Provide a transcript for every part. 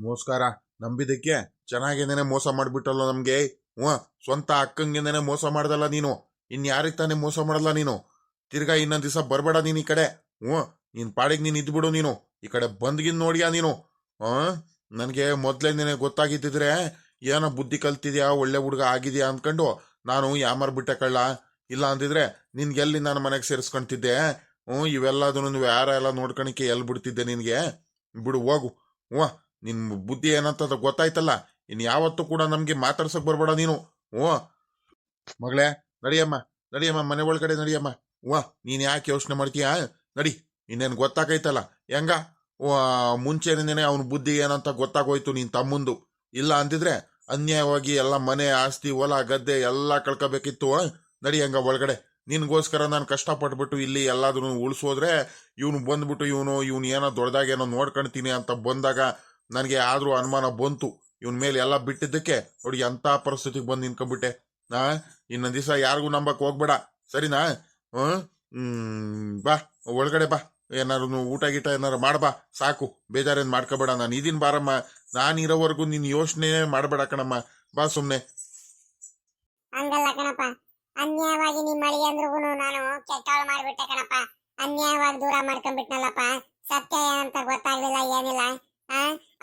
ಮೋಸ್ಕಾರ ನಂಬಿದಕ್ಕೆ ಚೆನ್ನಾಗೇನೇನೆ ಮೋಸ ಮಾಡ್ಬಿಟ್ಟಲ್ಲ ನಮ್ಗೆ. ಹ್ಞೂ, ಸ್ವಂತ ಅಕ್ಕಂಗೇನೇನೆ ಮೋಸ ಮಾಡ್ದಲ್ಲ ನೀನು. ಯಾರಿಗೆ ತಾನೇ ಮೋಸ ಮಾಡಲ್ಲ ನೀನು. ತಿರ್ಗಾ ಇನ್ನೊಂದ್ ದಿವಸ ಬರ್ಬೇಡ ನೀನ್ ಈ ಕಡೆ. ಹ್ಞೂ, ನೀನ್ ಪಾಡಿಗೆ ನೀನ್ ಇದ್ಬಿಡು. ನೀನು ಈ ಕಡೆ ಬಂದ್ಗಿನ್ ನೋಡಿಯಾ ನೀನು. ನನಗೆ ಮೊದ್ಲೇ ಗೊತ್ತಾಗಿದ್ದಿದ್ರೆ ಏನೋ ಬುದ್ಧಿ ಕಲ್ತಿದ್ಯಾ, ಒಳ್ಳೆ ಹುಡುಗ ಆಗಿದ್ಯಾ ಅಂದ್ಕೊಂಡು ನಾನು ಯಾಮಾರ್ಬಿಟ್ಟೆ ಕಳ್ಳ. ಇಲ್ಲ ಅಂದಿದ್ರೆ ನಿನ್ಗೆಲ್ಲಿ ನಾನು ಮನೆಗೆ ಸೇರಿಸ್ಕೊಂತಿದ್ದೆ. ಇವೆಲ್ಲದನ್ನು ಯಾರ ಎಲ್ಲ ನೋಡ್ಕೊಳಕ್ಕೆ ಎಲ್ಲಿ ಬಿಡ್ತಿದ್ದೆ ನಿನ್ಗೆ. ಬಿಡು ಹೋಗು. ಹ್ಞೂ, ನಿನ್ ಬುದ್ಧಿ ಏನಂತ ಗೊತ್ತಾಯ್ತಲ್ಲ. ಇನ್ ಯಾವತ್ತೂ ಕೂಡ ನಮ್ಗೆ ಮಾತಾಡ್ಸಕ್ ಬರ್ಬೇಡ ನೀನು. ಓ ಮಗಳೇ, ನಡಿಯಮ್ಮ ನಡಿಯಮ್ಮ, ಮನೆ ಒಳಗಡೆ ನಡಿಯಮ್ಮ. ವಾ, ನೀನ್ ಯಾಕೆ ಯೋಚನೆ ಮಾಡ್ತೀಯಾ? ನಡಿ. ಇನ್ನೇನು ಗೊತ್ತಾಗೈತಲ್ಲ ಹೆಂಗ. ಮುಂಚೆನೇನೆ ಅವನ ಬುದ್ಧಿ ಏನಂತ ಗೊತ್ತಾಗೋಯ್ತು ನಿನ್ ತಮ್ಮಂದು. ಇಲ್ಲ ಅಂದಿದ್ರೆ ಅನ್ಯಾಯವಾಗಿ ಎಲ್ಲ ಮನೆ ಆಸ್ತಿ ಹೊಲ ಗದ್ದೆ ಎಲ್ಲ ಕಳ್ಕೋಬೇಕಿತ್ತು. ನಡಿ ಹಂಗ ಒಳಗಡೆ. ನಿನ್ಗೋಸ್ಕರ ನಾನು ಕಷ್ಟಪಟ್ಬಿಟ್ಟು ಇಲ್ಲಿ ಎಲ್ಲಾದ್ರೂ ಉಳಿಸೋದ್ರೆ ಇವನು ಬಂದ್ಬಿಟ್ಟು ಇವನು ಏನೋ ದೊಡ್ಡದಾಗೇನೋ ನೋಡ್ಕೊಳ್ತೀನಿ ಅಂತ ಬಂದಾಗ ನನಗೆ ಆದ್ರೂ ಅನುಮಾನ ಬಂತು. ಇವನ್ ಮೇಲೆ ಎಲ್ಲ ಬಿಟ್ಟಿದ್ದಕ್ಕೆ ನೋಡಿ ಎಂತ ಪರಿಸ್ಥಿತಿಗೆ ಬಂದು ನಿನ್ಕೊಂಡ್ಬಿಟ್ಟೆ. ಇನ್ನೊಂದ್ ದಿವಸ ಯಾರಿಗೂ ನಂಬಕ್ ಹೋಗ್ಬೇಡ, ಸರಿನಾ? ಬಾ ಒಳಗಡೆ ಬಾ. ಏನಾರು ಊಟ ಗೀಟ ಏನಾರು ಮಾಡ್ಬಾ, ಸಾಕು. ಬೇಜಾರೇನ್ ಮಾಡ್ಕೋಬೇಡ. ನಾನು ಇದೀನ್ ಬಾರಮ್ಮ. ನಾನಿರೋವರೆಗೂ ನೀನ್ ಯೋಚನೆ ಮಾಡ್ಬೇಡ ಕಣಮ್ಮ. ಬಾ ಸುಮ್ನೆ. ಹಂಗಲ್ಲ ಕಣಪ್ಪ, ಅನ್ಯಾಯವಾಗಿ ನಿಮ್ ಮಳಿ ಅಂದ್ರೂ ನಾನು ಕೆಟ್ಟವಳು ಮಾಡ್ಬಿಟ್ಟೆ ಕಣಪ್ಪ. ಅನ್ಯಾಯವಾಗಿ ದೂರ ಮಾಡ್ಕೊಂಡ್ಬಿಟ್ನಲ್ಲಪ್ಪ. ಸತ್ಯ ಏನಂತ ಗೊತ್ತಾಗ್ಲಿಲ್ಲ, ಏನಿಲ್ಲ.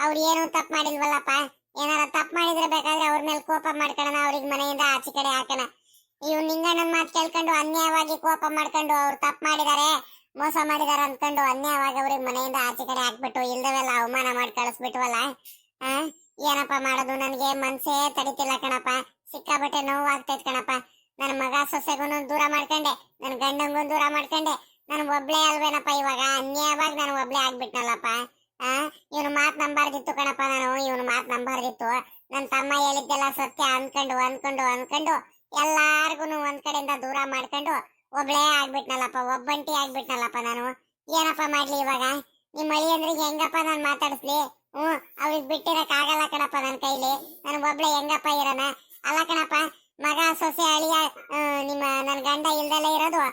ಅವ್ರು ಏನು ತಪ್ಪು ಮಾಡಿಲ್ವಲ್ಲಪ್ಪ. ಏನಾರ ತಪ್ಪು ಮಾಡಿದ್ರೆ ಬೇಕಾದ್ರೆ ಅವ್ರ ಮೇಲೆ ಕೋಪ ಮಾಡ್ಕೊಳ್ಳೋಣ, ಅವ್ರಿಗೆ ಮನೆಯಿಂದ ಆಚೆ ಕಡೆ ಹಾಕೋಣ. ಇವ್ ನಿಂಗಣ್ಣನ ಮಾತು ಕೇಳ್ಕೊಂಡು ಅನ್ಯಾಯವಾಗಿ ಕೋಪ ಮಾಡ್ಕೊಂಡು ಅವ್ರು ತಪ್ಪು ಮಾಡಿದಾರೆ, ಮೋಸ ಮಾಡಿದಾರೆ ಅಂದ್ಕೊಂಡು ಅನ್ಯಾಯವಾಗಿ ಅವ್ರಿಗೆ ಮನೆಯಿಂದ ಆಚೆ ಕಡೆ ಹಾಕ್ಬಿಟ್ಟು ಇಲ್ದವೆಲ್ಲ ಅವಮಾನ ಮಾಡಿ ಕಳಿಸ್ಬಿಟ್ವಲ್ಲ. ಏನಪ್ಪ ಮಾಡೋದು? ನನಗೆ ಮನ್ಸೇ ತಡಿತಿಲ್ಲ ಕಣಪ್ಪ. ಸಿಕ್ಕಾಬಟ್ಟೆ ನೋವು ಆಗ್ತೈತ್ ಕಣಪ್ಪ. ನನ್ನ ಮಗ ಸೊಸೆಗೂ ದೂರ ಮಾಡ್ಕೊಂಡೆ, ನನ್ನ ಗಂಡಂಗೂ ದೂರ ಮಾಡ್ಕೊಂಡೆ. ನನ್ ಒಬ್ಳೇ ಅಲ್ವೇನಪ್ಪ ಇವಾಗ. ಅನ್ಯಾಯವಾಗಿ ನಾನು ಒಬ್ಳೇ ಆಗ್ಬಿಟ್ನಲ್ಲಪ್ಪ. ಇವನು ಮಾತ್ ನಂಬಾರ್ದಿತ್ತು ಕಣಪ್ಪ. ನಾನು ಇವನು ಮಾತ್ ನಂಬಾರ್ದಿತ್ತು. ನನ್ನ ತಮ್ಮ ಹೇಳಿದ್ದೆಲ್ಲ ಸತ್ಯ ಅನ್ಕೊಂಡು ಎಲ್ಲಾರ್ಗು ಒಂದ್ ಕಡೆಯಿಂದ ದೂರ ಮಾಡ್ಕೊಂಡು ಒಬ್ಳೇ ಆಗ್ಬಿಟ್ನಲ್ಲಪ್ಪ, ಒಬ್ಬಂಟಿ ಆಗ್ಬಿಟ್ನಲ್ಲಪ್ಪ ನಾನು. ಏನಪ್ಪ ಮಾಡ್ಲಿ ಇವಾಗ? ನಿಮ್ ಮಳಿ ಅಂದ್ರೆ ಹೆಂಗಪ್ಪ ನಾನು ಮಾತಾಡಿಸ್ಲಿ? ಅವ್ರಿಗೆ ಬಿಟ್ಟಿರಕ್ ಆಗಲ್ಲ ಕಣಪ್ಪ ನನ್ನ ಕೈಲಿ. ನನ್ ಒಬ್ಳೆ ಹೆಂಗಪ್ಪ ಇರೋಣ? ಅಲ್ಲ ಕಣಪ್ಪ, ಮಗ ಸೊಸೆ ಅಳಿಯ ನಿಮ್ಮ ನನ್ ಗಂಡ ಇಲ್ದಲೇ ಇರೋದು,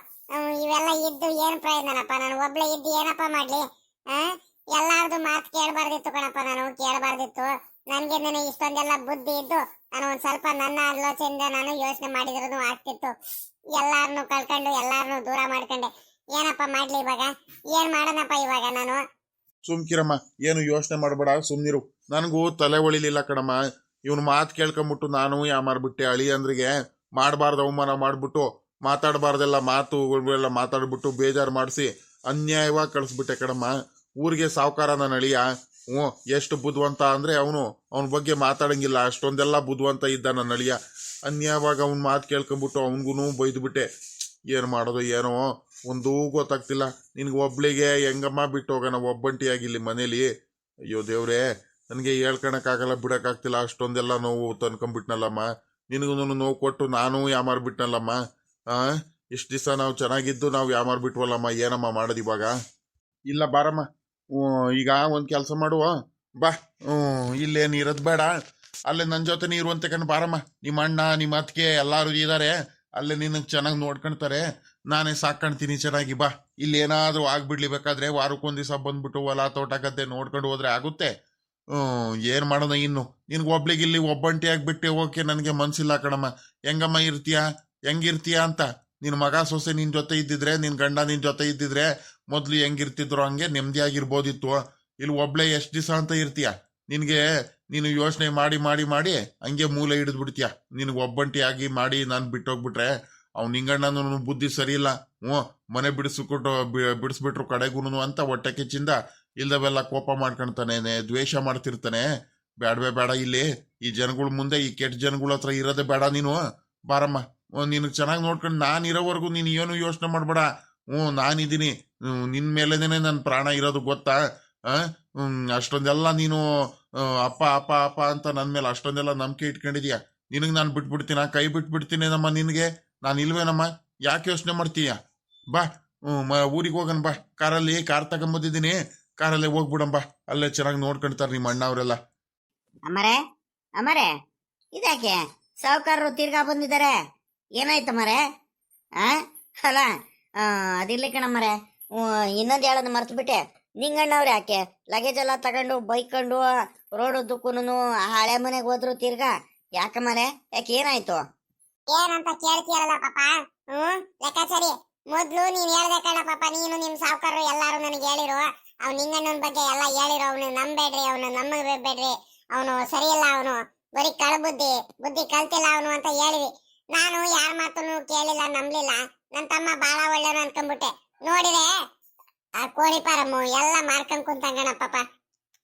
ಇವೆಲ್ಲ ಇದ್ದು ಏನ್ ಪ್ರಯೋಜನಪ್ಪ? ನಾನು ಒಬ್ಳೆ ಇದ್ದು ಏನಪ್ಪ ಮಾಡ್ಲಿ? ಎಲ್ಲಾರ್ದು ಮಾತು ಕೇಳಬಾರ್ದಿತ್ತು ಕಣಪ್ಪ, ನಾನು ಕೇಳಬಾರ್ದಿತ್ತು. ನನ್ಗೆ ಇಷ್ಟೊಂದೆಲ್ಲ ಬುದ್ಧಿ ಇದ್ದು ನಾನು ಒಂದ್ ಸ್ವಲ್ಪ ನನ್ನ ಆಲೋಚನೆಯಿಂದ ನಾನು ಯೋಚನೆ ಮಾಡಿದ್ರು ಆಗ್ತಿತ್ತು. ಎಲ್ಲಾರನು ಕಳ್ಕೊಂಡು ಎಲ್ಲಾರನು ದೂರ ಮಾಡ್ಕೊಂಡೆ. ಏನಪ್ಪ ಮಾಡ್ಲಿ ಇವಾಗ? ಏನ್ ಮಾಡೋಣಪ್ಪ ಇವಾಗ ನಾನು? ಸುಮ್ಕಿರಮ್ಮ, ಏನು ಯೋಚನೆ ಮಾಡಬೇಡ, ಸುಮ್ನಿರು. ನನಗೂ ತಲೆ ಒಳಿಲಿಲ್ಲ ಕಣಮ್ಮ. ಇವನು ಮಾತು ಕೇಳ್ಕೊಂಬಿಟ್ಟು ನಾನು ಯಾಮಾರ್ಬಿಟ್ಟೆ. ಅಳಿ ಅಂದ್ರಿಗೆ ಮಾಡಬಾರ್ದು ಅವಮಾನ ಮಾಡ್ಬಿಟ್ಟು, ಮಾತಾಡಬಾರ್ದೆಲ್ಲ ಮಾತುಗಳೆಲ್ಲ ಮಾತಾಡ್ಬಿಟ್ಟು ಬೇಜಾರು ಮಾಡಿಸಿ ಅನ್ಯಾಯವಾಗಿ ಕಳಿಸ್ಬಿಟ್ಟೆ ಕಣಮ್ಮ. ಊರಿಗೆ ಸಾವುಕಾರ ನನ್ನ ಅಳಿಯ. ಎಷ್ಟು ಬುದ್ಧಿವಂತ ಅಂದ್ರೆ ಅವನ ಬಗ್ಗೆ ಮಾತಾಡಂಗಿಲ್ಲ, ಅಷ್ಟೊಂದೆಲ್ಲ ಬುದ್ಧಿವಂತ ಇದ್ದ ನನ್ನ ಅಳಿಯ. ಅನ್ಯಾಯವಾಗ ಅವನ ಮಾತು ಕೇಳ್ಕೊಂಬಿಟ್ಟು ಅವನಿಗೂ ಬೈದ್ಬಿಟ್ಟೆ. ಏನು ಮಾಡೋದು ಏನೋ ಒಂದೂ ಗೊತ್ತಾಗ್ತಿಲ್ಲ. ನಿನ್ಗೆ ಒಬ್ಳಿಗೆ ಹೆಂಗಮ್ಮ ಬಿಟ್ಟು ಹೋಗೋಣ ಒಬ್ಬಂಟಿಯಾಗಿಲ್ಲಿ ಮನೇಲಿ? ಅಯ್ಯೋ ದೇವ್ರೇ, ನನಗೆ ಹೇಳ್ಕೊಳಕ್ಕಾಗಲ್ಲ, ಬಿಡಕ್ಕಾಗ್ತಿಲ್ಲ. ಅಷ್ಟೊಂದೆಲ್ಲ ನೋವು ತಂದ್ಕೊಂಡ್ಬಿಟ್ನಲ್ಲಮ್ಮ. ನಿನಗೂ ನೋವು ಕೊಟ್ಟು ನಾನು ಯಾಮಾರ್ಬಿಟ್ನಲ್ಲಮ್ಮ. ಇಷ್ಟು ದಿವಸ ನಾವು ಚೆನ್ನಾಗಿದ್ದು ನಾವು ಯಾಮಾರ್ಬಿಟ್ವಲ್ಲಮ್ಮ. ಏನಮ್ಮ ಮಾಡೋದು ಇವಾಗ? ಇಲ್ಲ ಬಾರಮ್ಮ, ಈಗ ಒಂದು ಕೆಲಸ ಮಾಡುವ ಬಾ. ಇಲ್ಲೇನು ಇರೋದು ಬೇಡ, ಅಲ್ಲೇ ನನ್ನ ಜೊತೆ ನೀರು ಅಂತ ಕಣ್ ಬಾರಮ್ಮ. ನಿಮ್ಮ ಅಣ್ಣ ನಿಮ್ಮ ಅತ್ತಿಗೆ ಎಲ್ಲರೂ ಇದ್ದಾರೆ, ಅಲ್ಲೇ ನಿನಗೆ ಚೆನ್ನಾಗಿ ನೋಡ್ಕೊಳ್ತಾರೆ. ನಾನೇ ಸಾಕೊಂತೀನಿ ಚೆನ್ನಾಗಿ. ಬಾ, ಇಲ್ಲಿ ಏನಾದರೂ ಆಗ್ಬಿಡ್ಲಿ, ಬೇಕಾದ್ರೆ ವಾರಕ್ಕೊಂದು ದಿವಸ ಬಂದ್ಬಿಟ್ಟು ಹೊಲ ತೋಟ ಗದ್ದೆ ನೋಡ್ಕೊಂಡು ಹೋದ್ರೆ ಆಗುತ್ತೆ. ಏನು ಮಾಡೋಣ ಇನ್ನು? ನಿನ್ಗೆ ಒಬ್ಳಿಗೆ ಇಲ್ಲಿ ಒಬ್ಬಂಟಿ ಆಗ್ಬಿಟ್ಟೆ ಹೋಗಕ್ಕೆ ನನಗೆ ಮನ್ಸಿಲ್ಲ ಕಣಮ್ಮ. ಹೆಂಗಮ್ಮ ಇರ್ತೀಯಾ? ಹೆಂಗಿರ್ತೀಯ ಅಂತ? ನಿನ್ನ ಮಗ ಸೊಸೆ ನಿನ್ನ ಜೊತೆ ಇದ್ದಿದ್ರೆ, ನಿನ್ನ ಗಂಡ ನಿನ್ನ ಜೊತೆ ಇದ್ದಿದ್ರೆ ಮೊದಲು ಹೆಂಗಿರ್ತಿದ್ರು ಹಂಗೆ ನೆಮ್ಮದಿಯಾಗಿರ್ಬೋದಿತ್ತು. ಇಲ್ಲಿ ಒಬ್ಳೆ ಎಷ್ಟು ದಿವಸ ಅಂತ ಇರ್ತೀಯ? ನೀನು ಯೋಚನೆ ಮಾಡಿ ಮಾಡಿ ಮಾಡಿ ಹಂಗೆ ಮೂಲೆ ಹಿಡಿದ್ಬಿಡ್ತೀಯ. ನಿನಗೆ ಒಬ್ಬಂಟಿ ಆಗಿ ಮಾಡಿ ನಾನು ಬಿಟ್ಟೋಗ್ಬಿಟ್ರೆ ಅವ್ನು ನಿಂಗಣ್ಣನ ಬುದ್ಧಿ ಸರಿ ಇಲ್ಲ. ಮನೆ ಬಿಡಿಸ್ಬಿಟ್ರು ಕಡೆಗೂನು ಅಂತ ಹೊಟ್ಟೆ ಕಿಚ್ಚಿಂದ ಇಲ್ದವೆಲ್ಲ ಕೋಪ ಮಾಡ್ಕೊಳ್ತಾನೆ, ದ್ವೇಷ ಮಾಡ್ತಿರ್ತಾನೆ. ಬೇಡವೇ ಬೇಡ. ಇಲ್ಲಿ ಈ ಜನಗಳ ಮುಂದೆ, ಈ ಕೆಟ್ಟ ಜನಗಳ ಹತ್ರ ಇರೋದೇ ಬೇಡ. ನೀನು ಬಾರಮ್ಮ, ನಿನಗೆ ಚೆನ್ನಾಗಿ ನೋಡ್ಕೊಂಡು ನಾನು ಇರೋವರೆಗೂ ನೀನು ಏನು ಯೋಚನೆ ಮಾಡಬೇಡ. ನಾನಿದ್ದೀನಿ, ನಿನ್ನ ಮೇಲೇನೆ ನನ್ನ ಪ್ರಾಣ ಇರೋದು ಗೊತ್ತಾ? ಅಷ್ಟೊಂದೆಲ್ಲ ನೀನು ಅಪ್ಪ ಅಪ್ಪ ಅಪ್ಪ ಅಂತ ನನ್ನ ಮೇಲೆ ಅಷ್ಟೊಂದೆಲ್ಲ ನಂಬಿಕೆ ಇಟ್ಕೊಂಡಿದ್ಯಾ. ನಿನಗೆ ನಾನು ಬಿಟ್ಬಿಡ್ತೀನ? ಕೈ ಬಿಟ್ಬಿಡ್ತೀನಿ ನಮ್ಮ ನಿನಗೆ? ನಾನು ಇಲ್ವೇನಮ್ಮ? ಯಾಕೆ ಯೋಚನೆ ಮಾಡ್ತೀಯ? ಬಾ, ಊರಿಗೆ ಹೋಗೋಣ ಬಾ. ಕಾರ್ ತಗೊಂಬಂದಿದ್ದೀನಿ, ಕಾರಲ್ಲೇ ಹೋಗ್ಬಿಡಂಬ. ಅಲ್ಲೇ ಚೆನ್ನಾಗಿ ನೋಡ್ಕೊಳ್ತಾರೆ ನಿಮ್ಮ ಅಣ್ಣ ಅವರೆಲ್ಲ. ಅಮ್ಮರೇ ಇದ್ಯಾಕೆ ಸಾವುಕಾರರು ತಿರ್ಗಾ ಬಂದಿದ್ದಾರೆ? ಏನಾಯ್ತಮ್ಮರೇ? ಅಲ್ಲ, ಅದಿರ್ಲಿ ಕಣಮ್ಮರೇ. ಇನ್ನೊಂದು ಹೇಳೋದು ಮರ್ತು ಬಿಟ್ಟೆ. ನಿಂಗಣ್ಣವ್ರು ಯಾಕೆ ಲಗೇಜ್ ಎಲ್ಲ ತಗೊಂಡು ಬೈಕೊಂಡು ರೋಡ್ ಉದ್ದಕ್ಕೂನು ಆ ಹಳೆ ಮನೆಗೆ ಹೋದ್ರು ತಿರ್ಗಾ ಯಾಕ ಮರೆ ಯಾಕೆ ಏನಾಯ್ತು? ಏನಂತ ಕೇಳ್ತೀಯಲ್ಲ ಪಾಪ. ಲೆಕ್ಕಾಚಾರಿ, ಮೊದ್ಲು ನೀನ್ ಹೇಳ್ದೆ ಕಣ ಪಾಪ, ನೀನು ನಿಮ್ ಸಾವುಕಾರರು ಎಲ್ಲಾರು ನನಗೆ ಹೇಳಿರು, ಅವ್ನ ನಿಂಗಣ್ಣನ ಬಗ್ಗೆ ಎಲ್ಲ ಹೇಳಿರು, ಅವನು ನಂಬೇಡ್ರಿ, ಅವನು ನಮಗೆ ಬೇಡ್ರಿ, ಅವನು ಸರಿಯಿಲ್ಲ, ಅವನು ಬರೀ ಬುದ್ಧಿ ಕಲ್ತಿಲ್ಲ ಅವನು ಅಂತ ಹೇಳಿವಿ. ನಾನು ಯಾರ ಮಾತನ್ನು ಕೇಳಿಲ್ಲ, ನಂಬ್ಲಿಲ್ಲ. ನನ್ನ ತಮ್ಮ ಬಾಳ ಒಳ್ಳೆಯವನು ಅನ್ಕೊಂಡ್ಬಿಟ್ಟೆ. ನೋಡಿದ್ರೆ ಆ ಕೋಳಿ ಫಾರಮ್ಮು ಎಲ್ಲ ಮಾರ್ಕೊಂಡ್ ಕುಂತಂಗಣ ಪಾಪ.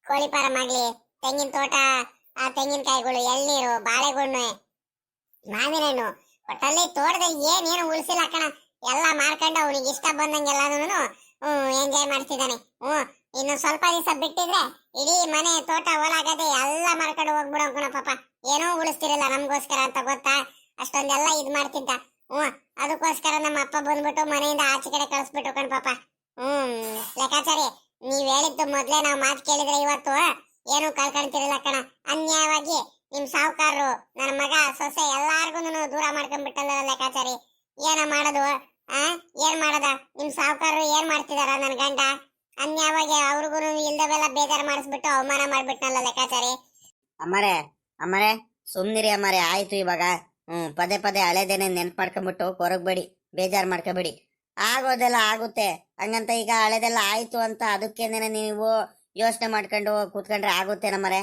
ಕೋಳಿ ಫಾರಂ ಆಗ್ಲಿ, ತೆಂಗಿನ ತೋಟ, ಆ ತೆಂಗಿನಕಾಯಿಗಳು, ಎಳ್ನೀರು, ಬಾಳೆಗೊಣ್ಣೆ, ಮಾವಿನ ಹಣ್ಣು, ಒಟ್ಟಲ್ಲಿ ತೋಟದಲ್ಲಿ ಏನೇನು ಉಳಿಸಿಲ್ಲ ಕಣ. ಎಲ್ಲ ಮಾರ್ಕೊಂಡು ಅವನಿಗೆ ಇಷ್ಟ ಬಂದಂಗೆಲ್ಲಾನು ಎಂಜಾಯ್ ಮಾಡ್ತಿದ್ದಾನೆ. ಇನ್ನು ಸ್ವಲ್ಪ ದಿವಸ ಬಿಟ್ಟಿದ್ರೆ ಇಡೀ ಮನೆ, ತೋಟ, ಹೊಲ, ಗದೆ ಎಲ್ಲ ಮಾರ್ಕೊಂಡು ಹೋಗ್ಬಿಡೋ ಕಣ ಪಾಪ. ಏನೂ ಉಳಿಸ್ತಿರಲಿಲ್ಲ ನಮ್ಗೋಸ್ಕರ ಅಂತ ಗೊತ್ತಾ, ಅಷ್ಟೊಂದೆಲ್ಲ ಇದ್ ಮಾಡ್ತಿದ್ದ. ಅದಕ್ಕೋಸ್ಕರ ನಮ್ಮ ಅಪ್ಪ ಬಂದ್ಬಿಟ್ಟು ಮನೆಯಿಂದ ಆಚೆ ಕಡೆ ಕಳಿಸ್ಬಿಟ್ಟು ಕಣ್ ಪಾಪ. ಲೆಕ್ಕಾಚಾರಿ, ನೀವ್ ಹೇಳಿದ್ದು ಮೊದ್ಲೇ ನಾವ್ ಮಾತು ಕೇಳಿದ್ರೆ ಇವತ್ತು ಏನು ಕಳ್ಕೊಂತಿರಲಿಲ್ಲ ಕಣ. ಅನ್ಯಾಯವಾಗಿ ನಿಮ್ ಸಾವುಕಾರರು ನನ್ನ ಮಗ ಸೊಸೆ ಎಲ್ಲಾರ್ಗು ದೂರ ಮಾಡ್ಕೊಂಡ್ಬಿಟ್ಟಲ್ಲ ಲೆಕ್ಕಾಚಾರಿ. ಏನ ಮಾಡೋದು? ಏನ್ ಮಾಡದ? ನಿಮ್ ಸಾವುಕಾರರು ಏನ್ ಮಾಡ್ತಿದಾರ ನನ್ ಗಂಡ? ಅನ್ಯಾಯವಾಗಿ ಅವ್ರಿಗೂ ಇಲ್ದವೆಲ್ಲ ಬೇಜಾರು ಮಾಡಿಸ್ಬಿಟ್ಟು ಅವಮಾನ ಮಾಡ್ಬಿಟ್ನಲ್ಲ ಲೆಕ್ಕಾಚಾರಿ. ಅಮ್ಮರೆ ಸುಮ್ನಿರಿ ಅಮ್ಮರೆ, ಆಯ್ತು ಇವಾಗ. ಪದೇ ಪದೇ ಹಳೇದೇನೆ ನೆನ್ಪು ಮಾಡ್ಕೊಂಡ್ಬಿಟ್ಟು ಕೊರಗ್ಬೇಡಿ, ಬೇಜಾರು ಮಾಡ್ಕೋಬೇಡಿ. ಆಗೋದೆಲ್ಲ ಆಗುತ್ತೆ. ಹಂಗಂತ ಈಗ ಹಳೇದೆಲ್ಲ ಆಯ್ತು ಅಂತ ಅದಕ್ಕೇನೆ ನೀವು ಯೋಚನೆ ಮಾಡ್ಕೊಂಡು ಕೂತ್ಕೊಂಡ್ರೆ ಆಗುತ್ತೆ ನಮ್ಮರೆ.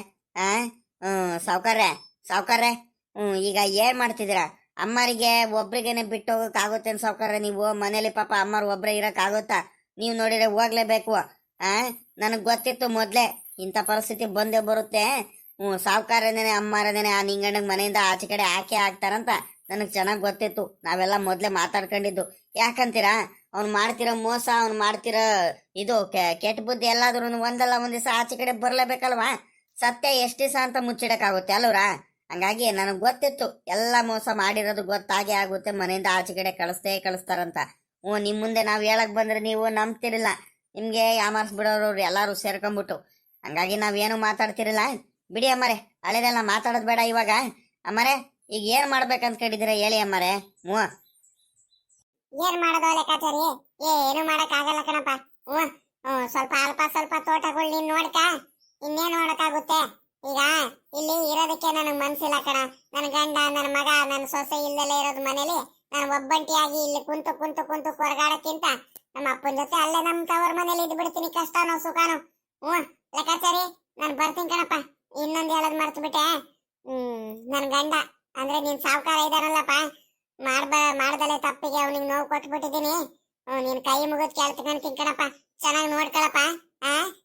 ಸಾವ್ಕಾರ್ರೆ ಈಗ ಏನ್ ಮಾಡ್ತಿದ್ದೀರಾ? ಅಮ್ಮರಿಗೆ ಒಬ್ರಿಗೇನೆ ಬಿಟ್ಟು ಹೋಗಕ್ಕಾಗುತ್ತೆ ಸಾವ್ಕಾರ್ರೆ? ನೀವು ಮನೇಲಿ ಪಾಪ ಅಮ್ಮರು ಒಬ್ರೇ ಇರಕ್ಕಾಗುತ್ತಾ? ನೀವು ನೋಡಿದ್ರೆ ಹೋಗ್ಲೇಬೇಕು. ನನಗ್ ಗೊತ್ತಿತ್ತು ಮೊದ್ಲೇ ಇಂಥ ಪರಿಸ್ಥಿತಿ ಬಂದೇ ಬರುತ್ತೆ. ಸಾವ್ಕಾರನೇನೆ ಅಮ್ಮಾರನೇನೆ ಆ ನಿಂಗಣ್ಣಗ್ ಮನೆಯಿಂದ ಆಚೆ ಕಡೆ ಹಾಕಿ ಹಾಕ್ತಾರಂತ ನನಗ್ ಚೆನ್ನಾಗ್ ಗೊತ್ತಿತ್ತು. ನಾವೆಲ್ಲ ಮೊದ್ಲೇ ಮಾತಾಡ್ಕೊಂಡಿದ್ದು. ಯಾಕಂತೀರಾ? ಅವ್ನು ಮಾಡ್ತಿರೋ ಮೋಸ, ಅವ್ನು ಮಾಡ್ತಿರೋ ಇದು ಕೆಟ್ಟ ಬುದ್ಧಿ ಎಲ್ಲಾದ್ರೂ ಒಂದಲ್ಲ ಒಂದ್ ದಿವಸ ಆಚೆ ಕಡೆ ಬರ್ಲೇಬೇಕಲ್ವಾ? ಸತ್ಯ ಎಷ್ಟ್ ದಿವಸ ಅಂತ ಮುಚ್ಚಿಡಕ್ಕಾಗುತ್ತೆ ಅಲ್ವ್ರಾ? ಹಂಗಾಗಿ ನನಗ್ ಗೊತ್ತಿತ್ತು ಎಲ್ಲ ಮೋಸ ಮಾಡಿರೋದು ಗೊತ್ತಾಗೆ ಆಗುತ್ತೆ, ಮನೆಯಿಂದ ಆಚೆ ಕಡೆ ಕಳಿಸ್ತಾರಂತ. ನಿಮ್ ಮುಂದೆ ನಾವ್ ಹೇಳಕ್ ಬಂದ್ರೆ ನೀವು ನಂಬ್ತಿರಿಲ್ಲ. ನಿಮ್ಗೆ ಯಾಮಾರ್ಸ್ಬಿಡೋರು ಎಲ್ಲಾರು ಸೇರ್ಕೊಂಡ್ಬಿಟ್ಟು. ಹಂಗಾಗಿ ನಾವೇನು ಮಾತಾಡ್ತಿರಿಲ್ಲ. ಬಿಡಿ ಅಮ್ಮರೆ, ಹಳೆದೆಲ್ಲ ಮಾತಾಡೋದ್ ಬೇಡ ಇವಾಗ. ಅಮ್ಮರೆ, ಈಗ ಏನ್ ಮಾಡ್ಬೇಕಂತ ಕೇಳಿದಿರ ಹೇಳಿ ಅಮ್ಮರೆ. ಏನ್ ಮಾಡೋದು ಲೆಕ್ಕಾಚಾರಿ? ಏನು ಮಾಡಕ್ ಆಗಲ್ಲ ಕಣಪ್ಪ. ಸ್ವಲ್ಪ ತೋಟಗಳು ನೀನ್ ನೋಡ್ಕ, ಇನ್ನೇನ್ ನೋಡಕ್ಕಾಗುತ್ತೆ? ಈಗ ಇಲ್ಲಿ ಇರೋದಕ್ಕೆ ನನಗ್ ಮನ್ಸಿಲ್ಲ ಕಣ. ನನ್ ಗಂಡ, ನನ್ ಮಗ, ನನ್ ಸೊಸೆ ಇಲ್ದಲ್ಲೇ ಇರೋದು ಮನೇಲಿ ನಾನು ಒಬ್ಬಂಟಿಯಾಗಿ ಇಲ್ಲಿ ಕುಂತು ಕೊರಗಾಡಕ್ಕಿಂತ ನಮ್ಮ ಅಪ್ಪನ ಜೊತೆ ಅಲ್ಲೇ ನಮ್ ತವರ ಮನೇಲಿ ಇದ್ ಬಿಡ್ತೀನಿ, ಕಷ್ಟನೋ ಸುಖನೋ. ಲೆಕ್ಕಾಚಾರಿ, ನಾನ್ ಬರ್ತೀನಿ ಕಣಪ್ಪ. ಇನ್ನೊಂದ್ ಹೇಳೋದ್ ಮರ್ತು ಬಿಟ್ಟೆ. ನನ್ ಗಂಡ ಅಂದ್ರೆ ನಿನ್ ಸಾವುಕಾರ ಇದಾನಲ್ಲಪ್ಪ, ಮಾಡ್ದಲೆ ತಪ್ಪಿಗೆ ಅವನಿಗೆ ನೋವು ಕೊಟ್ಬಿಟ್ಟಿದೀನಿ. ನೀನ್ ಕೈ ಮುಗಿದ್ ಕೇಳ್ತೀನಿ ಕಣಪ್ಪ, ಚೆನ್ನಾಗಿ ನೋಡ್ಕೊಳಪ್ಪ.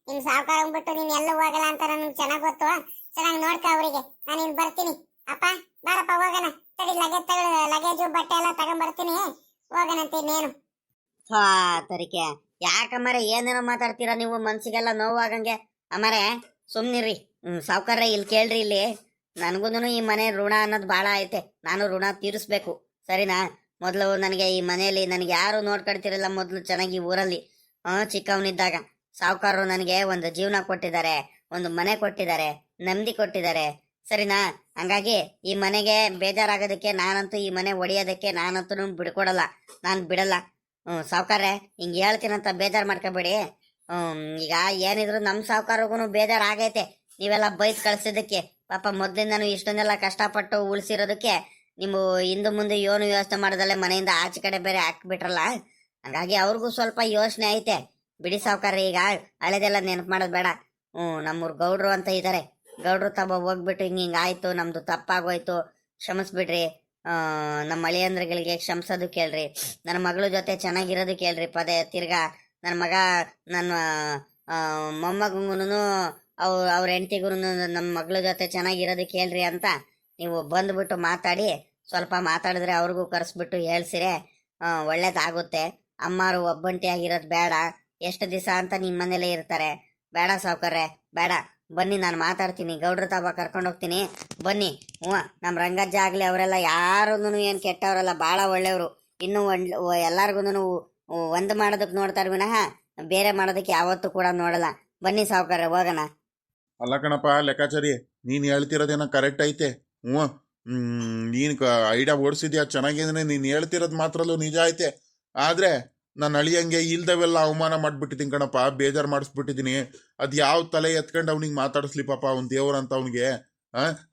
ನಿಮ್ ಸಾವುಕಾರ ಹೋಗ್ಬಿಟ್ಟು ನೀನ್ ಎಲ್ಲೂ ಹೋಗಲ್ಲ ಅಂತ ನನ್ಗೆ ಚೆನ್ನಾಗ್ ಗೊತ್ತು. ಚೆನ್ನಾಗಿ ನೋಡ್ಕ ಅವ್ರಿಗೆ. ನಾನು ಇನ್ ಬರ್ತೀನಿ. ಅಪ್ಪ ಬಾರಪ್ಪ ಹೋಗೋಣ. ತಡಿ, ಲಗೇಜು ಬಟ್ಟೆ ಎಲ್ಲ ತಗೊಂಡ್ಬರ್ತೀನಿ, ಹೋಗೋಣಂತೆ. ಇನ್ನೇನು ತರಿಕೆ ಯಾಕಮ್ಮರೆ ಏನೇನೋ ಮಾತಾಡ್ತೀರಾ ನೀವು? ಮನ್ಸಿಗೆಲ್ಲ ನೋವಾಗಂಗೆ. ಅಮ್ಮರೆ ಸುಮ್ನಿರಿ. ಸಾವ್ಕಾರ್ರೆ ಇಲ್ಲಿ ಕೇಳ್ರಿ, ಇಲ್ಲಿ ನನ್ಗೂನು ಈ ಮನೆ ಋಣ ಅನ್ನೋದು ಬಾಳ ಐತೆ. ನಾನು ಋಣ ತೀರಿಸ್ಬೇಕು, ಸರಿನಾ? ಮೊದ್ಲು ನನಗೆ ಈ ಮನೆಯಲ್ಲಿ ನನಗೆ ಯಾರು ನೋಡ್ಕೊಳ್ತಿರಲ್ಲ. ಮೊದ್ಲು ಚೆನ್ನಾಗಿ ಊರಲ್ಲಿ ಚಿಕ್ಕವನಿದ್ದಾಗ ಸಾವ್ಕಾರರು ನನಗೆ ಒಂದು ಜೀವನ ಕೊಟ್ಟಿದ್ದಾರೆ, ಒಂದು ಮನೆ ಕೊಟ್ಟಿದ್ದಾರೆ, ನೆಮ್ಮದಿ ಕೊಟ್ಟಿದ್ದಾರೆ, ಸರಿನಾ? ಹಂಗಾಗಿ ಈ ಮನೆಗೆ ಬೇಜಾರಾಗೋದಕ್ಕೆ, ನಾನಂತೂ ಈ ಮನೆ ಒಡೆಯೋದಕ್ಕೆ ನಾನಂತೂ ಬಿಡ್ಕೊಡಲ್ಲ, ನಾನು ಬಿಡಲ್ಲ. ಸಾವ್ಕಾರ್ರೆ ಹಿಂಗೆ ಹೇಳ್ತೀನಂತ ಬೇಜಾರು ಮಾಡ್ಕೋಬೇಡಿ. ಈಗ ಏನಿದ್ರು ನಮ್ಮ ಸಾವ್ಕಾರಿಗೂ ಬೇಜಾರು ಆಗೈತೆ. ನೀವೆಲ್ಲ ಬೈದ್ ಕಳ್ಸಿದ್ದಕ್ಕೆ, ಪಾಪ ಮೊದ್ಲಿಂದನೂ ಇಷ್ಟೊಂದೆಲ್ಲ ಕಷ್ಟಪಟ್ಟು ಉಳಿಸಿರೋದಕ್ಕೆ ನೀವು ಹಿಂದೆ ಮುಂದೆ ಏನು ಯೋಚನೆ ಮಾಡ್ದಲ್ಲೇ ಮನೆಯಿಂದ ಆಚೆ ಕಡೆ ಬೇರೆ ಹಾಕ್ಬಿಟ್ರಲ್ಲ. ಹಂಗಾಗಿ ಅವ್ರಿಗೂ ಸ್ವಲ್ಪ ಯೋಚನೆ ಐತೆ. ಬಿಡಿ ಸಾವ್ಕಾರ್ರೆ, ಈಗ ಹಳೆದೆಲ್ಲ ನೆನಪು ಮಾಡೋದು ಬೇಡ. ನಮ್ಮೂರ್ ಗೌಡ್ರು ಅಂತ ಇದ್ದಾರೆ, ಗೌಡ್ರು ತಬ ಹೋಗ್ಬಿಟ್ಟು ಹಿಂಗ ಆಯ್ತು, ನಮ್ದು ತಪ್ಪಾಗೋಯ್ತು, ಕ್ಷಮಿಸ್ಬಿಡ್ರಿ. ನಮ್ಮ ಅಳಿಯಂದ್ರಗಳಿಗೆ ಕ್ಷಮಿಸೋದು ಕೇಳ್ರಿ. ನನ್ನ ಮಗಳ ಜೊತೆ ಚೆನ್ನಾಗಿರೋದು ಕೇಳ್ರಿ. ಪದೇ ತಿರ್ಗಾ ನನ್ನ ಮಗ, ನನ್ನ ಮೊಮ್ಮಗಂಗೂ ಅವ್ರ ಹೆಂಡತಿಗೂ ನಮ್ಮ ಮಗಳ ಜೊತೆ ಚೆನ್ನಾಗಿರೋದು ಕೇಳ್ರಿ ಅಂತ ನೀವು ಬಂದ್ಬಿಟ್ಟು ಮಾತಾಡಿ. ಸ್ವಲ್ಪ ಮಾತಾಡಿದ್ರೆ ಅವ್ರಿಗೂ ಕರೆಸ್ಬಿಟ್ಟು ಹೇಳ್ಸಿರೆ ಒಳ್ಳೇದಾಗುತ್ತೆ. ಅಮ್ಮಾರು ಒಬ್ಬಂಟಿಯಾಗಿರೋದು ಬೇಡ. ಎಷ್ಟು ದಿವಸ ಅಂತ ನಿಮ್ಮ ಮನೇಲೇ ಇರ್ತಾರೆ? ಬೇಡ ಸಾವ್ಕಾರ್ರೆ, ಬೇಡ. ಬನ್ನಿ, ನಾನು ಮಾತಾಡ್ತೀನಿ, ಗೌಡ್ರ ತಾಬ ಕರ್ಕೊಂಡು ಹೋಗ್ತೀನಿ, ಬನ್ನಿ. ನಮ್ಮ ರಂಗಜ್ಜ ಆಗ್ಲಿ ಅವರೆಲ್ಲ ಯಾರೂ ಏನು ಕೆಟ್ಟವರಲ್ಲ, ಭಾಳ ಒಳ್ಳೆಯವರು. ಇನ್ನೂ ಎಲ್ಲಾರ್ಗು ಒಂದು ಮಾಡೋದಕ್ಕೆ ನೋಡ್ತಾರೆ ವಿನಃ ಬೇರೆ ಮಾಡೋದಕ್ಕೆ ಯಾವತ್ತೂ ಕೂಡ ನೋಡಲ್ಲ. ಬನ್ನಿ ಸಾವ್ಕಾರ್ರೆ, ಹೋಗೋಣ. ಅಲ್ಲ ಕಣಪ್ಪ ಲೆಕ್ಕಾಚಾರಿ, ನೀನು ಹೇಳ್ತಿರೋದೇನೋ ಕರೆಕ್ಟ್ ಐತೆ. ನೀನು ಐಡಿಯಾ ಓಡಿಸಿದ್ಯಾ ಚೆನ್ನಾಗಿದ್ರೆ. ನೀನು ಹೇಳ್ತಿರೋದು ಮಾತ್ರಲ್ಲೂ ನಿಜ ಐತೆ. ಆದರೆ ನನ್ನ ಅಳಿಯಂಗೆ ಇಲ್ದವೆಲ್ಲ ಅವಮಾನ ಮಾಡ್ಬಿಟ್ಟಿದ್ದೀನಿ ಕಣಪ್ಪ, ಬೇಜಾರು ಮಾಡಿಸ್ಬಿಟ್ಟಿದ್ದೀನಿ. ಅದು ಯಾವ ತಲೆ ಎತ್ಕೊಂಡು ಅವ್ನಿಗೆ ಮಾತಾಡಿಸ್ಲಿ ಪಾಪ, ಅವ್ನು ದೇವ್ರಂತ ಅವನಿಗೆ.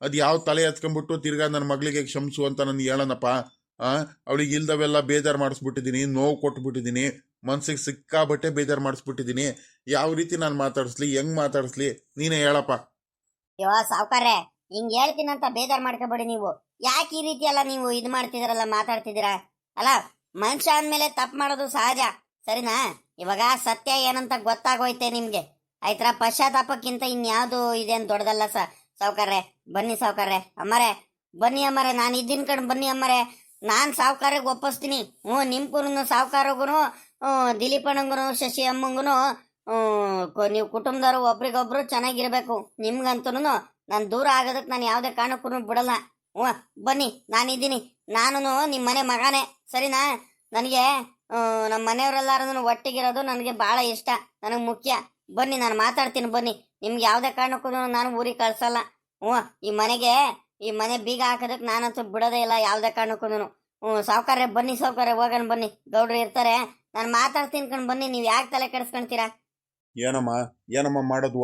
ಅದು ಯಾವ ತಲೆ ಎತ್ಕೊಂಡ್ಬಿಟ್ಟು ತಿರ್ಗಾ ನನ್ನ ಮಗಳಿಗೆ ಕ್ಷಮಿಸು ಅಂತ ನಾನು ಹೇಳನಪ್ಪ. ಅವಳಿಗೆ ಇಲ್ದವೆಲ್ಲ ಬೇಜಾರು ಮಾಡಿಸ್ಬಿಟ್ಟಿದ್ದೀನಿ, ನೋವು ಕೊಟ್ಬಿಟ್ಟಿದ್ದೀನಿ, ಮನ್ಸಿಗೆ ಸಿಕ್ಕಾಬಟ್ಟೆ ಬೇಜಾರು ಮಾಡಿಸ್ಬಿಟ್ಟಿದ್ದೀನಿ. ಯಾವ ರೀತಿ ನಾನು ಮಾತಾಡಿಸ್ಲಿ, ಹೆಂಗ್ ಮಾತಾಡಿಸ್ಲಿ, ನೀನೇ ಹೇಳಪ್ಪ. ಯೋ ಸಾವ್ಕಾರ್ರೆ, ಹಿಂಗ್ ಹೇಳ್ತೀನಂತ ಬೇಜಾರ್ ಮಾಡ್ಕೋಬೇಡಿ ನೀವು. ಯಾಕೆ ಈ ರೀತಿ ಎಲ್ಲ ನೀವು ಇದು ಮಾಡ್ತಿದ್ದೀರಲ್ಲ, ಮಾತಾಡ್ತಿದ್ದೀರಾ ಅಲ್ಲ? ಮನುಷ್ಯ ಅಂದ್ಮೇಲೆ ತಪ್ಪು ಮಾಡೋದು ಸಹಜ, ಸರಿನಾ? ಇವಾಗ ಸತ್ಯ ಏನಂತ ಗೊತ್ತಾಗೋಯ್ತೆ ನಿಮ್ಗೆ, ಆಯ್ತರ? ಪಶ್ಚಾತ್ತಾಪಕ್ಕಿಂತ ಇನ್ಯಾವುದು ಇದೇನು ದೊಡ್ಡದಲ್ಲ ಸಾವ್ಕಾರ್ರೆ. ಬನ್ನಿ ಸಾವ್ಕಾರ್ರೆ, ಅಮ್ಮರೇ ಬನ್ನಿ ಅಮ್ಮರೇ, ನಾನು ಇದ್ದೀನಿ ಕಣ್, ಬನ್ನಿ ಅಮ್ಮರೇ. ನಾನು ಸಾವ್ಕಾರ್ರಿಗೆ ಒಪ್ಪಿಸ್ತೀನಿ. ನಿಮ್ಗೂ ಸಾವ್ಕಾರಗೂ ದಿಲೀಪಣ್ಣಂಗೂ ಶಶಿ ಅಮ್ಮಂಗೂ ನೀವು ಕುಟುಂಬದವರು ಒಬ್ರಿಗೊಬ್ರು ಚೆನ್ನಾಗಿರ್ಬೇಕು. ನಿಮ್ಗಂತೂ ನಾನು ದೂರ ಆಗೋದಕ್ಕೆ ನಾನು ಯಾವುದೇ ಕಾರಣಕ್ಕೂ ಬಿಡಲ್ಲ. ಬನ್ನಿ, ನಾನಿದ್ದೀನಿ. ನಾನು ನಿಮ್ಮ ಮನೆ ಮಗನೇ, ಸರಿನಾ? ನನಗೆ ನಮ್ಮ ಮನೆಯವರೆಲ್ಲರೂ ಒಟ್ಟಿಗಿರೋದು ನನಗೆ ಭಾಳ ಇಷ್ಟ, ನನಗೆ ಮುಖ್ಯ. ಬನ್ನಿ, ನಾನು ಮಾತಾಡ್ತೀನಿ, ಬನ್ನಿ. ನಿಮ್ಗೆ ಯಾವುದೇ ಕಾರಣಕ್ಕೂ ನಾನು ಊರಿಗೆ ಕಳ್ಸಲ್ಲ. ಈ ಮನೆ ಬೀಗ ಹಾಕೋದಕ್ಕೆ ನಾನಂತೂ ಬಿಡೋದೇ ಇಲ್ಲ ಯಾವುದೇ ಕಾರಣಕ್ಕೂ. ಸಾವ್ಕಾರ್ರೆ ಬನ್ನಿ, ಸಾವ್ಕಾರ್ರೆ ಹೋಗೋಣ ಬನ್ನಿ. ಗೌಡ್ರು ಇರ್ತಾರೆ, ನಾನು ಮಾತಾಡ್ತೀನಿ ಕಣ್, ಬನ್ನಿ. ನೀವು ಯಾಕೆ ತಲೆ ಕೆಡಿಸ್ಕೊಂತೀರಾ? ಏನಮ್ಮ ಮಾಡೋದು?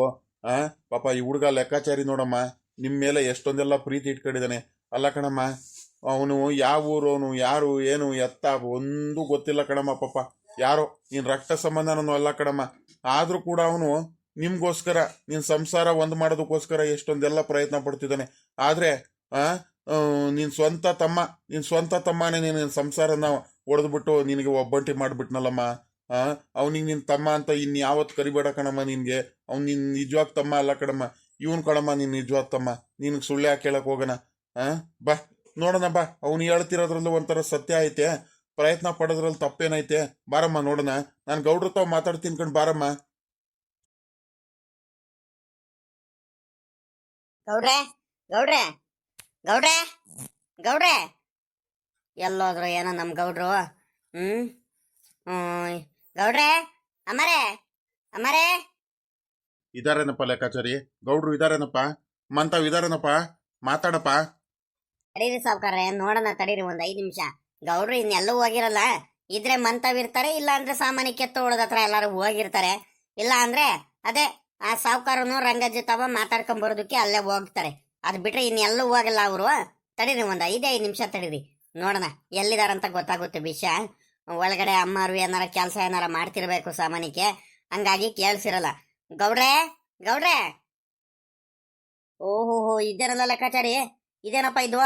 ಪಾಪ ಈ ಹುಡುಗ ಲೆಕ್ಕಾಚಾರಿ ನೋಡಮ್ಮ, ನಿಮ್ಮ ಮೇಲೆ ಎಷ್ಟೊಂದೆಲ್ಲ ಪ್ರೀತಿ ಇಟ್ಕೊಂಡಿದ್ದಾನೆ. ಅಲ್ಲ ಕಣಮ್ಮ, ಅವನು ಯಾವ ಊರು, ಅವನು ಯಾರು, ಏನು ಎತ್ತ ಒಂದು ಗೊತ್ತಿಲ್ಲ ಕಣಮ್ಮ. ಪಾಪ ಯಾರೋ ನೀನು ರಕ್ತ ಸಂಬಂಧನೂ ಅಲ್ಲ ಕಣಮ್ಮ. ಆದರೂ ಕೂಡ ಅವನು ನಿಮ್ಗೋಸ್ಕರ, ನಿನ್ನ ಸಂಸಾರ ಒಂದು ಮಾಡೋದಕ್ಕೋಸ್ಕರ ಎಷ್ಟೊಂದೆಲ್ಲ ಪ್ರಯತ್ನ ಪಡ್ತಿದ್ದಾನೆ. ಆದರೆ ನಿನ್ನ ಸ್ವಂತ ತಮ್ಮನೇ ನಿನ್ನ ಸಂಸಾರನ ಹೊಡೆದ್ಬಿಟ್ಟು ನಿನಗೆ ಒಬ್ಬಂಟಿ ಮಾಡಿಬಿಟ್ನಲ್ಲಮ್ಮ. ಅವ್ನಿಗೆ ನಿನ್ನ ತಮ್ಮ ಅಂತ ಇನ್ಯಾವತ್ತು ಕರಿಬೇಡ ಕಣಮ್ಮ. ನಿನಗೆ ಅವ್ನು ನಿನ್ನ ನಿಜವಾದ ತಮ್ಮ ಅಲ್ಲ ಕಣಮ್ಮ, ಇವನು ಕಣಮ್ಮ ನಿನ್ನ ನಿಜವಾದ ತಮ್ಮ. ನಿನಗೆ ಸುಳ್ಳು ಯಾಕೆ ಕೇಳಕ್ಕೆ ಹೋಗೋಣ? ಬಾ ನೋಡೋಣ, ಬಾ. ಅವ್ನು ಹೇಳ್ತಿರೋದ್ರಲ್ಲೂ ಒಂಥರ ಸತ್ಯ ಐತೆ, ಪ್ರಯತ್ನ ಪಡೋದ್ರಲ್ಲಿ ತಪ್ಪೇನೈತೆ. ಬಾರಮ್ಮ ನೋಡೋಣ. ನಾನು ಗೌಡ್ರ ತಾವ್ ಮಾತಾಡ್ತೀನಿ ಕಣ್, ಬಾರಮ್ಮ. ಗೌಡ್ರೆ ಗೌಡ್ರೆ ಗೌಡ್ರೆ ಗೌಡ್ರೆ ಎಲ್ಲೋದ್ರು ಏನೋ ನಮ್ಮ ಗೌಡ್ರು? ಗೌಡ್ರೆ, ಅಮ್ಮರೇ ಅಮ್ಮರೇ. ಇದಾರೇನಪ್ಪ ಲೆಕ್ಕಾಚಾರಿ? ಗೌಡ್ರು ಇದಾರೇನಪ್ಪ? ಮಂತಾವ್ ಇದಾರೇನಪ್ಪ? ಮಾತಾಡಪ್ಪ. ತಡೀರಿ ಸಾವ್ಕಾರ್ರೆ, ನೋಡೋಣ ತಡೀರಿ ಒಂದು 5 ನಿಮಿಷ. ಗೌಡ್ರು ಇನ್ನೆಲ್ಲೂ ಹೋಗಿರಲ್ಲ. ಇದ್ರೆ ಮಂತಾವ್ ಇರ್ತಾರೆ, ಇಲ್ಲ ಅಂದ್ರೆ ಸಾಮಾನ್ಯ ಕೆತ್ತ ಹೊಡೆದ ಹತ್ರ ಎಲ್ಲಾರು ಹೋಗಿರ್ತಾರೆ. ಇಲ್ಲ ಅಂದ್ರೆ ಅದೇ ಆ ಸಾವ್ಕಾರನು ರಂಗಜ್ಜಿ ತವ ಮಾತಾಡ್ಕೊಂಬರೋದಕ್ಕೆ ಅಲ್ಲೇ ಹೋಗ್ತಾರೆ. ಅದು ಬಿಟ್ರೆ ಇನ್ನೆಲ್ಲೂ ಹೋಗಲ್ಲ ಅವರು. ತಡೀರಿ ಒಂದು 5 ನಿಮಿಷ ತಡೀರಿ, ನೋಡೋಣ ಎಲ್ಲಿದಾರಂತ ಗೊತ್ತಾಗುತ್ತೆ ವಿಷಯ. ಒಳಗಡೆ ಅಮ್ಮರು ಏನಾರ ಕೆಲಸ ಏನಾರ ಮಾಡ್ತಿರ್ಬೇಕು ಸಾಮಾನ್ಯಕ್ಕೆ, ಹಂಗಾಗಿ ಕೇಳಿಸಿರಲ್ಲ. ಗೌಡ್ರೆ ಗೌಡ್ರೆ, ಓಹೋ ಇದೇನಲ್ಲ ಲೆಕ್ಕಾಚಾರಿ? ಇದೇನಪ್ಪ ಇದು?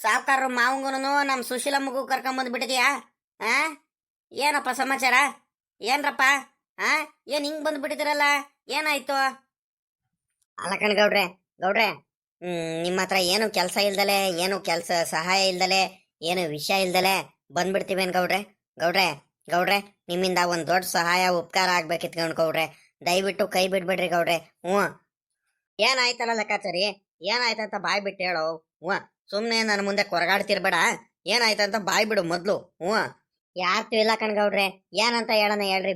ಸಾವ್ಕಾರರು ಮಾವಂಗುನು ನಮ್ಮ ಸುಶೀಲಮ್ಮಗೂ ಕರ್ಕೊಂಬಂದ್ಬಿಟ್ಟಿದ್ಯಾ? ಏನಪ್ಪ ಸಮಾಚಾರ? ಏನ್ರಪ್ಪ? ಏನ್ ಹಿಂಗ್ ಬಂದ್ಬಿಟ್ಟಿದಿರಲ್ಲ, ಏನಾಯ್ತು? ಅಲ್ಲ ಕಣ್ ಗೌಡ್ರೆ, ನಿಮ್ಮ ಹತ್ರ ಏನು ಕೆಲಸ ಇಲ್ದಲೆ, ಏನು ಕೆಲಸ ಸಹಾಯ ಇಲ್ದಲೆ, ಏನು ವಿಷಯ ಇಲ್ದಲೆ ಬಂದ್ಬಿಡ್ತೀವೇನು ಗೌಡ್ರೆ? ನಿಮ್ಮಿಂದ ಒಂದು ದೊಡ್ಡ ಸಹಾಯ ಉಪಕಾರ ಆಗ್ಬೇಕಿತ್ತು ಗೌಡ್ರೆ. ದಯವಿಟ್ಟು ಕೈ ಬಿಡ್ಬೇಡ್ರಿ ಗೌಡ್ರೆ. ಏನಾಯ್ತಲ್ಲ ಲೆಕ್ಕಾಚಾರಿ? ಏನಾಯ್ತಂತ ಬಾಯ್ ಬಿಟ್ಟು ಹೇಳೋ. ಸುಮ್ಮನೆ ನನ್ನ ಮುಂದೆ ಕೊರಗಾಡ್ತಿರ್ಬೇಡ. ಏನಾಯ್ತಂತ ಬಾಯ್ ಬಿಡು ಮೊದ್ಲು. ಯಾರ್ತು ಇಲ್ಲ ಕಣ್ ಗೌಡ್ರೆ, ಏನಂತ ಹೇಳೋಣ ಹೇಳ್ರಿ.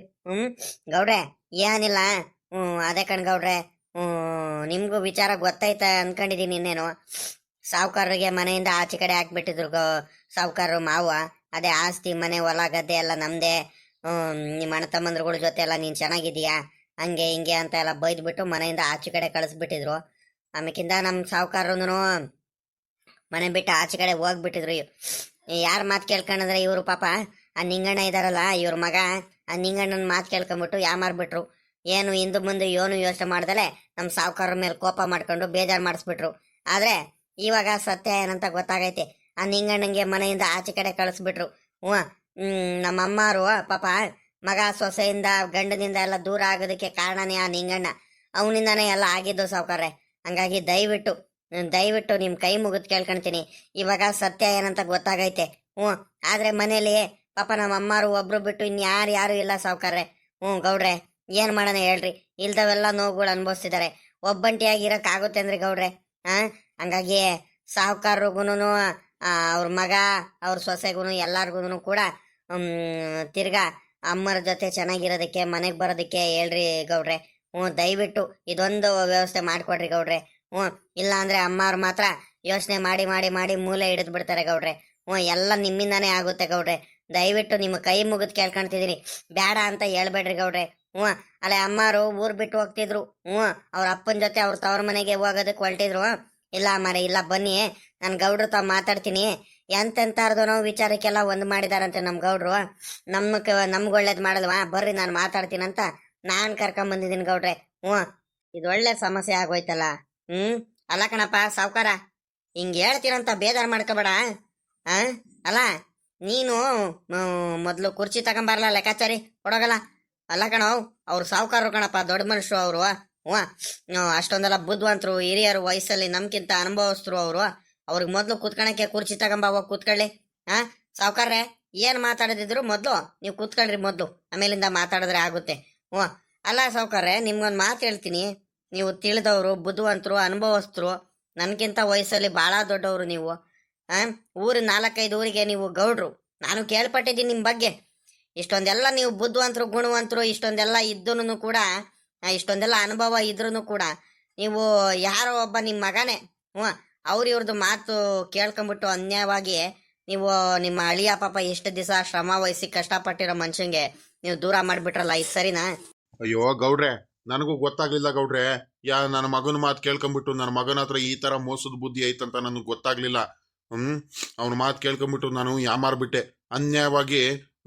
ಗೌಡ್ರೆ ಏನಿಲ್ಲ. ಅದೇ ಕಣ್ ಗೌಡ್ರೆ, ನಿಮ್ಗೂ ವಿಚಾರ ಗೊತ್ತೈತ ಅನ್ಕೊಂಡಿದೀನಿ. ಇನ್ನೇನು ಸಾವ್ಕಾರರಿಗೆ ಮನೆಯಿಂದ ಆಚೆ ಕಡೆ ಹಾಕ್ಬಿಟ್ಟಿದ್ರು ಸಾವ್ಕಾರರು ಮಾವ. ಅದೇ ಆಸ್ತಿ, ಮನೆ, ಹೊಲ, ಗದ್ದೆ ಎಲ್ಲ ನಮ್ದೇ. ನಿಮ್ಮ ಅಣ್ಣ ತಮ್ಮಂದ್ರಗಳ ಜೊತೆ ಎಲ್ಲ ನೀನ್ ಚೆನ್ನಾಗಿದೀಯಾ, ಹಂಗೆ ಹಿಂಗೆ ಅಂತ ಎಲ್ಲ ಬೈದ್ಬಿಟ್ಟು ಮನೆಯಿಂದ ಆಚೆ ಕಡೆ ಕಳಿಸ್ಬಿಟ್ಟಿದ್ರು. ಆಮೇಕಿಂದ ನಮ್ಮ ಸಾವ್ಕಾರನು ಮನೆ ಬಿಟ್ಟು ಆಚೆ ಕಡೆ ಹೋಗ್ಬಿಟ್ಟಿದ್ರು. ಯಾರ ಮಾತು ಕೇಳ್ಕೊಂಡ್ರೆ ಇವರು ಪಾಪ ಆ ನಿಂಗಣ್ಣ ಇದಾರಲ್ಲ, ಇವ್ರ ಮಗ ಆ ನಿಂಗಣ್ಣನ ಮಾತು ಕೇಳ್ಕೊಂಬಿಟ್ಟು ಯಾಮಾರ್ಬಿಟ್ರು. ಏನು ಹಿಂದು ಮುಂದೆ ಏನು ಯೋಚನೆ ಮಾಡ್ದಲೆ ನಮ್ಮ ಸಾವ್ಕಾರರ ಮೇಲೆ ಕೋಪ ಮಾಡ್ಕೊಂಡು ಬೇಜಾರು ಮಾಡಿಸ್ಬಿಟ್ರು. ಆದ್ರೆ ಇವಾಗ ಸತ್ಯ ಏನಂತ ಗೊತ್ತಾಗೈತೆ. ಆ ನಿಂಗಣ್ಣಂಗೆ ಮನೆಯಿಂದ ಆಚೆ ಕಡೆ ಕಳಿಸ್ಬಿಟ್ರು. ನಮ್ಮ ಅಮ್ಮಾರು ಪಾಪ ಮಗ ಸೊಸೆಯಿಂದ ಗಂಡನಿಂದ ಎಲ್ಲ ದೂರ ಆಗೋದಕ್ಕೆ ಕಾರಣನೇ ಆ ನಿಂಗಣ್ಣ. ಅವನಿಂದಾನೇ ಎಲ್ಲ ಆಗಿದ್ದು ಸಾವ್ಕಾರ್ರೆ. ಹಂಗಾಗಿ ದಯವಿಟ್ಟು ನಿಮ್ ಕೈ ಮುಗಿದ್ ಕೇಳ್ಕೊಂತೀನಿ. ಇವಾಗ ಸತ್ಯ ಏನಂತ ಗೊತ್ತಾಗೈತೆ. ಆದ್ರೆ ಮನೇಲಿ ಪಾಪ ನಮ್ಮ ಅಮ್ಮಾರು ಒಬ್ರು ಬಿಟ್ಟು ಇನ್ಯಾರು ಇಲ್ಲ ಸಾವ್ಕಾರ್ರೆ. ಗೌಡ್ರೆ ಏನ್ ಮಾಡೋಣ ಹೇಳ್ರಿ? ಇಲ್ದವೆಲ್ಲ ನೋವುಗಳು ಅನ್ಭವಿಸ್ತಿದ್ದಾರೆ. ಒಬ್ಬಂಟಿಯಾಗಿರಕ್ ಆಗುತ್ತೆ ಅಂದ್ರೆ ಗೌಡ್ರೆ. ಹಂಗಾಗಿ ಸಾವ್ಕಾರ್ರಿಗೂನು ಅವ್ರ ಮಗ ಅವ್ರ ಸೊಸೆಗೂ ಎಲ್ಲಾರ್ಗು ಕೂಡ ತಿರ್ಗಾ ಅಮ್ಮರ ಜೊತೆ ಚೆನ್ನಾಗಿರೋದಕ್ಕೆ ಮನೆಗೆ ಬರೋದಕ್ಕೆ ಹೇಳ್ರಿ ಗೌಡ್ರೆ. ದಯವಿಟ್ಟು ಇದೊಂದು ವ್ಯವಸ್ಥೆ ಮಾಡ್ಕೊಡ್ರಿ ಗೌಡ್ರೆ. ಇಲ್ಲ ಅಂದ್ರೆ ಅಮ್ಮವ್ರು ಮಾತ್ರ ಯೋಚನೆ ಮಾಡಿ ಮೂಲೆ ಹಿಡಿದು ಬಿಡ್ತಾರೆ ಗೌಡ್ರೆ. ಎಲ್ಲ ನಿಮ್ಮಿಂದಾನೇ ಆಗುತ್ತೆ ಗೌಡ್ರೆ. ದಯವಿಟ್ಟು ನಿಮ್ಮ ಕೈ ಮುಗಿದ್ ಕೇಳ್ಕೊಂತಿದೀನಿ, ಬೇಡ ಅಂತ ಹೇಳ್ಬೇಡ್ರಿ ಗೌಡ್ರೆ. ಹ್ಞೂ ಅಲ್ಲ ಅಮ್ಮಾರು ಊರ್ ಬಿಟ್ಟು ಹೋಗ್ತಿದ್ರು. ಹ್ಞೂ ಅವ್ರ ಅಪ್ಪನ ಜೊತೆ ಅವ್ರ ತವ್ರ ಮನೆಗೆ ಹೋಗೋದಕ್ಕೆ ಹೊರಟಿದ್ರು. ಇಲ್ಲ ಮಾರೆ ಇಲ್ಲ, ಬನ್ನಿ ನಾನು ಗೌಡ್ರ ತಾವ್ ಮಾತಾಡ್ತೀನಿ. ಎಂತೆಂತಾರ್ದು ವಿಚಾರಕ್ಕೆಲ್ಲ ಒಂದ್ ಮಾಡಿದಾರಂತೆ ನಮ್ ಗೌಡ್ರು. ನಮ್ಗೆ ಒಳ್ಳೇದ್ ಮಾಡಲ್ವಾ, ಬರ್ರಿ ನಾನು ಮಾತಾಡ್ತೀನಂತ ನಾನ್ ಕರ್ಕೊಂಡ್ ಬಂದಿದ್ದೀನಿ ಗೌಡ್ರೆ. ಹ್ಞೂ ಇದೊಳ್ಳೆ ಸಮಸ್ಯೆ ಆಗೋಯ್ತಲ್ಲ. ಅಲ್ಲ ಕಣಪ್ಪ ಸಾವ್ಕಾರ, ಹಿಂಗ್ ಹೇಳ್ತೀರಂತ ಬೇಜಾರ್ ಮಾಡ್ಕೋಬೇಡ. ಅಲ್ಲ ನೀನು ಮೊದ್ಲು ಕುರ್ಚಿ ತಗೊಂಬಾರಲ್ಲ, ಲೆಕ್ಕಾಚಾರಿ ಕೊಡೋಗಲ್ಲ. ಅಲ್ಲ ಕಣೋ, ಅವ್ರು ಸಾವ್ಕಾರರು ಕಣಪ್ಪ, ದೊಡ್ಡ ಮನುಷ್ಯರು ಅವರು. ಅಷ್ಟೊಂದೆಲ್ಲ ಬುದ್ಧಿವಂತರು, ಹಿರಿಯರು, ವಯಸ್ಸಲ್ಲಿ ನಮ್ಗಿಂತ ಅನುಭವಸ್ಥರು ಅವರು. ಅವ್ರಿಗೆ ಮೊದ್ಲು ಕೂತ್ಕೊಳಕ್ಕೆ ಕುರ್ಚಿ ತಗೊಂಬ, ಹೋಗಿ ಕೂತ್ಕೊಳ್ಳಿ. ಸಾವ್ಕಾರ್ರೆ ಏನ್ ಮಾತಾಡದಿದ್ರು ಮೊದ್ಲು ನೀವು ಕೂತ್ಕೊಳ್ರಿ ಮೊದ್ಲು, ಆಮೇಲಿಂದ ಮಾತಾಡಿದ್ರೆ ಆಗುತ್ತೆ. ಅಲ್ಲ ಸಾವ್ಕಾರ್ರೆ, ನಿಮ್ಗೊಂದು ಮಾತು ಹೇಳ್ತೀನಿ. ನೀವು ತಿಳಿದವರು, ಬುದ್ಧಿವಂತರು, ಅನುಭವಸ್ಥರು, ನನ್ಗಿಂತ ವಯಸ್ಸಲ್ಲಿ ಬಹಳ ದೊಡ್ಡವರು ನೀವು. ಊರು 4-5 ಊರಿಗೆ ನೀವು ಗೌಡ್ರು. ನಾನು ಕೇಳ್ಪಟ್ಟಿದ್ದೀನಿ ನಿಮ್ಮ ಬಗ್ಗೆ. ಇಷ್ಟೊಂದೆಲ್ಲ ನೀವು ಬುದ್ಧಿವಂತರು, ಗುಣವಂತರು, ಇಷ್ಟೊಂದೆಲ್ಲ ಇದ್ದನು ಕೂಡ, ಇಷ್ಟೊಂದೆಲ್ಲ ಅನುಭವ ಇದ್ರೂ ಕೂಡ ನೀವು ಯಾರೋ ಒಬ್ಬ ನಿಮ್ಮ ಮಗನೇ ಇವ್ರದ್ದು ಮಾತು ಕೇಳ್ಕೊಂಬಿಟ್ಟು ಅನ್ಯಾಯವಾಗಿ ನೀವು ನಿಮ್ಮ ಅಳಿಯ ಪಾಪ ಎಷ್ಟು ದಿವಸ ಶ್ರಮ ವಹಿಸಿ ಕಷ್ಟಪಟ್ಟಿರೋ ಮನುಷ್ಯಂಗೆ ನೀವು ದೂರ ಮಾಡಿಬಿಟ್ರಲ್ಲ, ಇದು ಸರಿನಾ? ಅಯ್ಯೋ ಗೌಡ್ರೆ, ನನಗೂ ಗೊತ್ತಾಗ್ಲಿಲ್ಲ ಗೌಡ್ರೆ. ನನ್ನ ಮಗನ ಮಾತು ಕೇಳ್ಕೊಂಬಿಟ್ಟು ನನ್ನ ಮಗನ ಹತ್ರ ಈ ತರ ಮೋಸದ ಬುದ್ಧಿ ಐತಂತ ನನಗೆ ಗೊತ್ತಾಗ್ಲಿಲ್ಲ. ಅವನ ಮಾತು ಕೇಳ್ಕೊಂಬಿಟ್ಟು ನಾನು ಯಾಮಾರ್ಬಿಟ್ಟೆ. ಅನ್ಯಾಯವಾಗಿ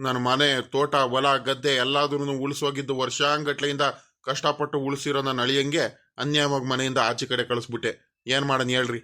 ನನ್ನ ಮನೆ, ತೋಟ, ಹೊಲ, ಗದ್ದೆ ಎಲ್ಲಾದ್ರೂ ಉಳಿಸೋಗಿದ್ದು ವರ್ಷಾಂಗಟ್ಲೆಯಿಂದ ಕಷ್ಟಪಟ್ಟು ಉಳಿಸಿರೋ ನನ್ನ ಅಳಿಯಂಗೆ ಅನ್ಯಾಯವಾಗಿ ಮನೆಯಿಂದ ಆಚೆ ಕಡೆ ಕಳಿಸ್ಬಿಟ್ಟೆ. ಏನ್ ಮಾಡನ್ ಹೇಳ್ರಿ.